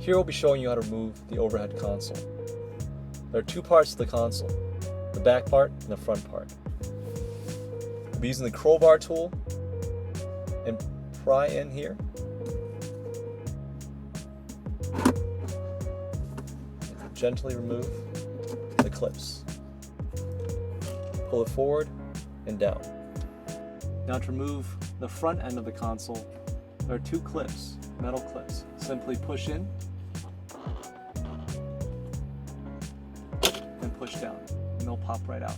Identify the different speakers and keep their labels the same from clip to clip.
Speaker 1: Here we'll be showing you how to remove the overhead console. There are two parts to the console, the back part and the front part. We'll be using the crowbar tool and pry in here. And gently remove the clips. Pull it forward and down. Now to remove the front end of the console, there are two clips, metal clips. Simply push in and push down, and they'll pop right out.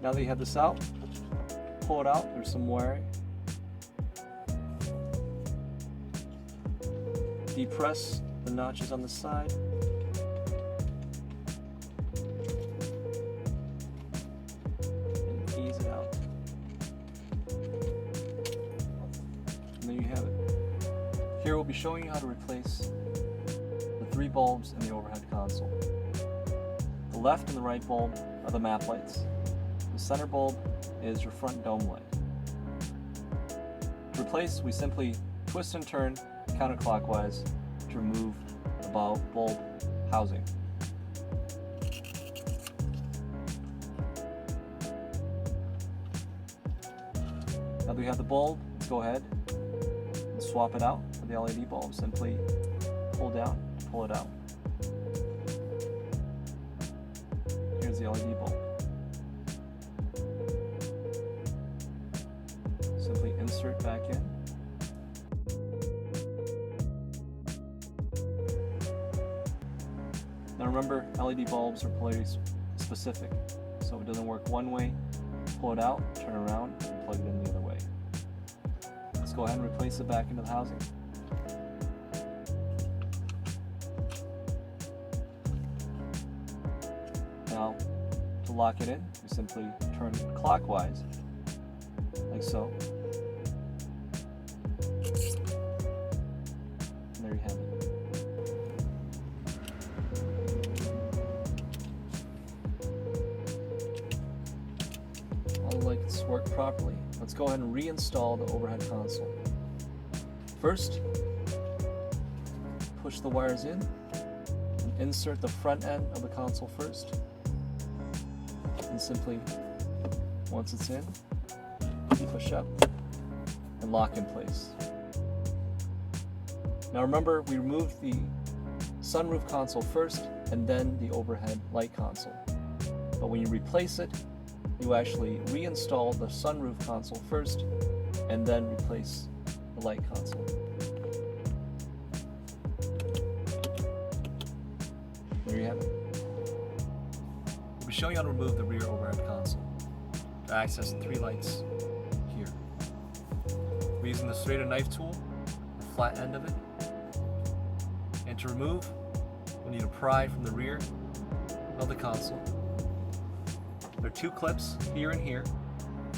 Speaker 1: Now that you have this out, pull it out. There's some wiring. Depress the notches on the side. And ease it out. And there you have it. Here we'll be showing you how to replace the three bulbs in the overhead console. The left and the right bulb are the map lights. The center bulb is your front dome light. To replace, we simply twist and turn counterclockwise to remove the bulb housing. Now that we have the bulb, let's go ahead and swap it out for the LED bulb. Simply pull down, pull it out. Here's the LED bulb. Simply insert back in. Now remember, LED bulbs are polarity specific, so if it doesn't work one way, pull it out, turn around, and plug it in the other way. Let's go ahead and replace it back into the housing. Now, to lock it in, you simply turn clockwise, like so. And there you have it. All the lights work properly. Let's go ahead and reinstall the overhead console. First, push the wires in and insert the front end of the console first. And simply, once it's in, push up and lock in place. Now remember, we removed the sunroof console first and then the overhead light console. But when you replace it, you actually reinstall the sunroof console first and then replace the light console. There you have it. We'll be showing you how to remove the rear overhead console to access the three lights here. We're using the straighter knife tool, the flat end of it. And to remove, we'll need a pry from the rear of the console. There are two clips here and here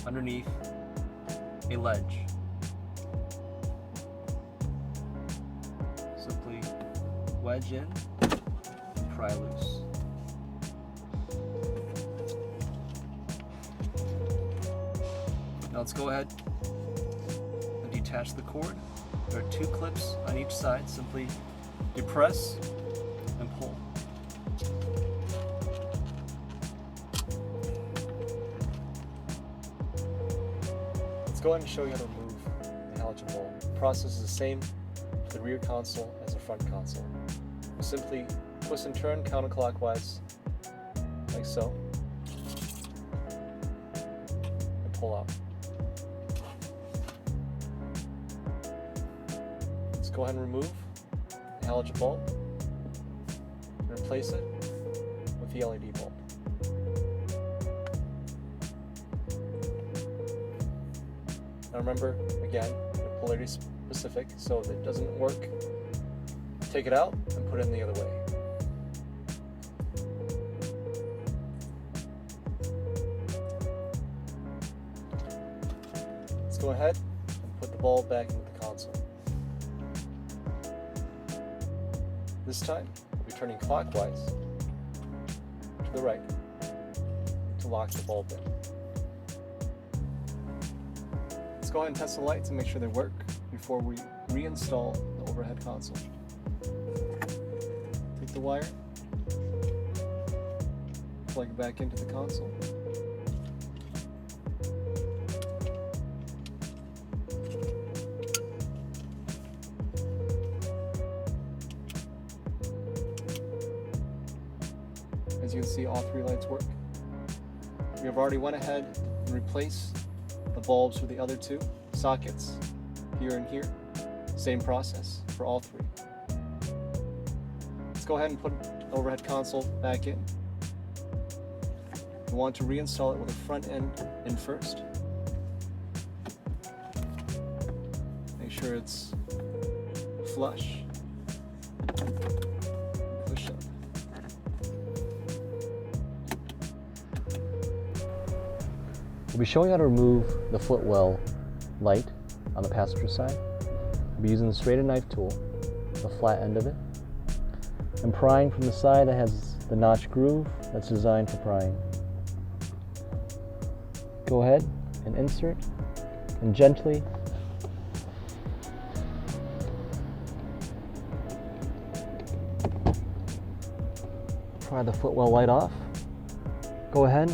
Speaker 1: underneath a ledge. Simply wedge in and pry loose. Now let's go ahead and detach the cord. There are two clips on each side. Simply depress and pull. Let's go ahead and show you how to remove the halogen bulb. The process is the same for the rear console as the front console. We simply twist and turn counterclockwise, like so, and pull out. Let's go ahead and remove the halogen bulb and replace it with the LED bulb. Now remember, again, they're polarity specific, so if it doesn't work, take it out and put it in the other way. Let's go ahead and put the bulb back into the console. This time, we'll be turning clockwise to the right to lock the bulb in. Let's go ahead and test the lights and make sure they work before we reinstall the overhead console. the wire, plug it back into the console. As you can see, all three lights work. We have already went ahead and replaced the bulbs for the other two sockets, here and here. Same process for all three. Let's go ahead and put the overhead console back in. We want to reinstall it with the front end in first. Make sure it's flush. Push up.
Speaker 2: We'll be showing how to remove the footwell light on the passenger side. We'll be using the serrated knife tool, the flat end of it, and prying from the side that has the notch groove that's designed for prying. Go ahead and insert and gently pry the footwell light off. Go ahead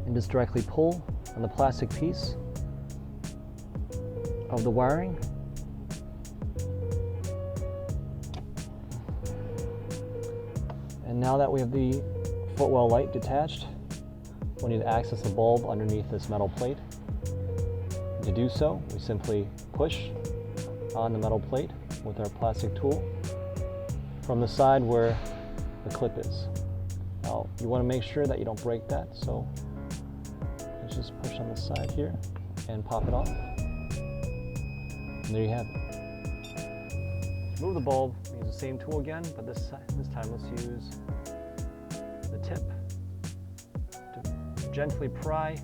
Speaker 2: and just directly pull on the plastic piece of the wiring. And now that we have the footwell light detached, we need to access the bulb underneath this metal plate. To do so, we simply push on the metal plate with our plastic tool from the side where the clip is. Now, you want to make sure that you don't break that, so let's just push on the side here and pop it off. And there you have it. To move the bulb, we use the same tool again, but this time let's use the tip to gently pry,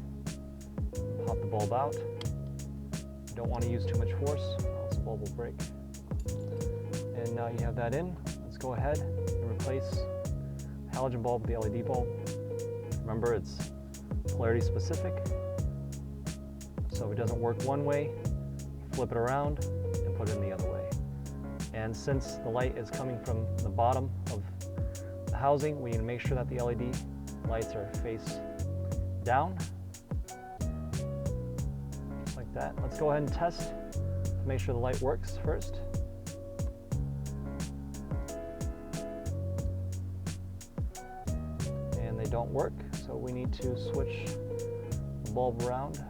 Speaker 2: pop the bulb out. You don't want to use too much force, or else the bulb will break. And now you have that in. Let's go ahead and replace the halogen bulb with the LED bulb. Remember, it's polarity specific, so if it doesn't work one way, flip it around and put it in the other way. And since the light is coming from the bottom of the housing, we need to make sure that the LED lights are face down, just like that. Let's go ahead and test to make sure the light works first. And they don't work, so we need to switch the bulb around.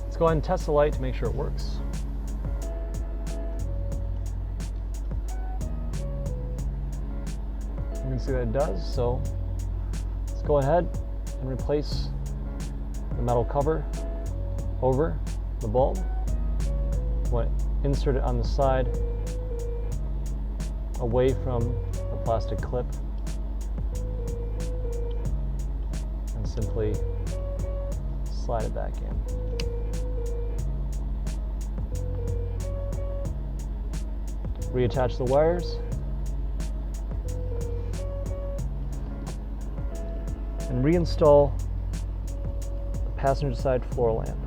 Speaker 2: Let's go ahead and test the light to make sure it works. You can see that it does, so let's go ahead and replace the metal cover over the bulb. Want to insert it on the side away from the plastic clip and simply slide it back in. Reattach the wires and reinstall the passenger side floor lamp.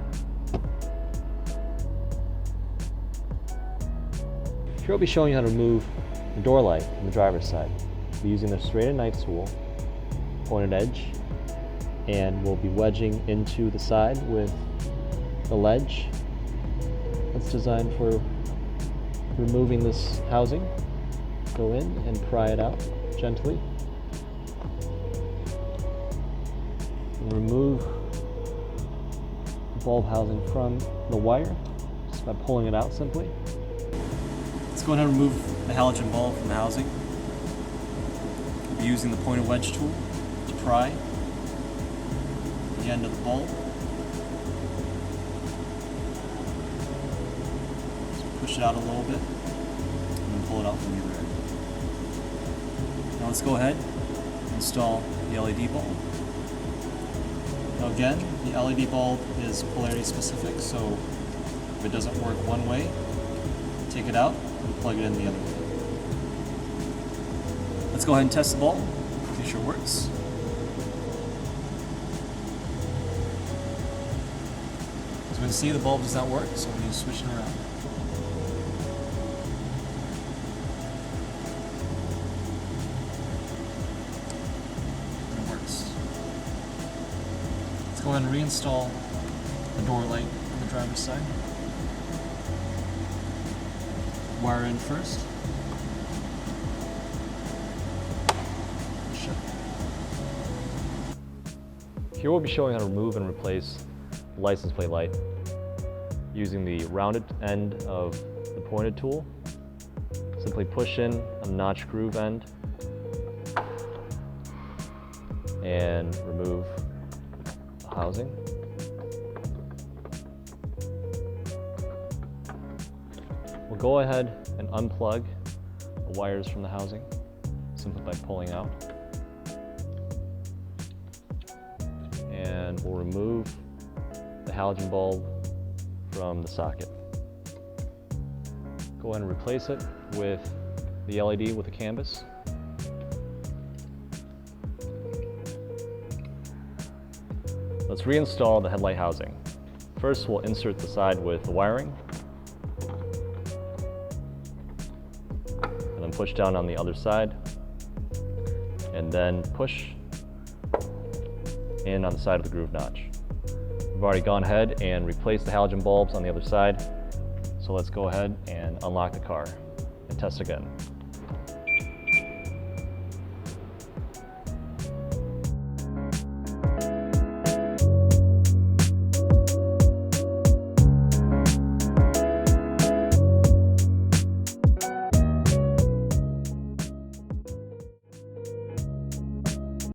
Speaker 2: Here I'll be showing you how to remove the door light from the driver's side. We'll be using the serrated knife tool, pointed edge, and we'll be wedging into the side with the ledge that's designed for removing this housing. Go in and pry it out gently. And remove the bulb housing from the wire just by pulling it out simply.
Speaker 1: Let's go ahead and remove the halogen bulb from the housing. We'll be using the pointed wedge tool to pry the end of the bulb. Push it out a little bit and then pull it out from the other end. Now let's go ahead and install the LED bulb. Now again, the LED bulb is polarity specific, so If it doesn't work one way, take it out and plug it in the other way. Let's go ahead and test the bulb, make sure it works. As we can see, the bulb does not work, so we need to switch it around. It works. Let's go ahead and reinstall the door light on the driver's side. Wire in first. Shut.
Speaker 2: Here we'll be showing how to remove and replace the license plate light using the rounded end of the pointed tool. Simply push in on the notch groove end and remove the housing. We'll go ahead and unplug the wires from the housing simply by pulling out. And we'll remove the halogen bulb from the socket. Go ahead and replace it with the LED with the canvas. Let's reinstall the headlight housing. First, we'll insert the side with the wiring, and then push down on the other side, and then push in on the side of the groove notch. We've already gone ahead and replaced the halogen bulbs on the other side, so let's go ahead and unlock the car and test again.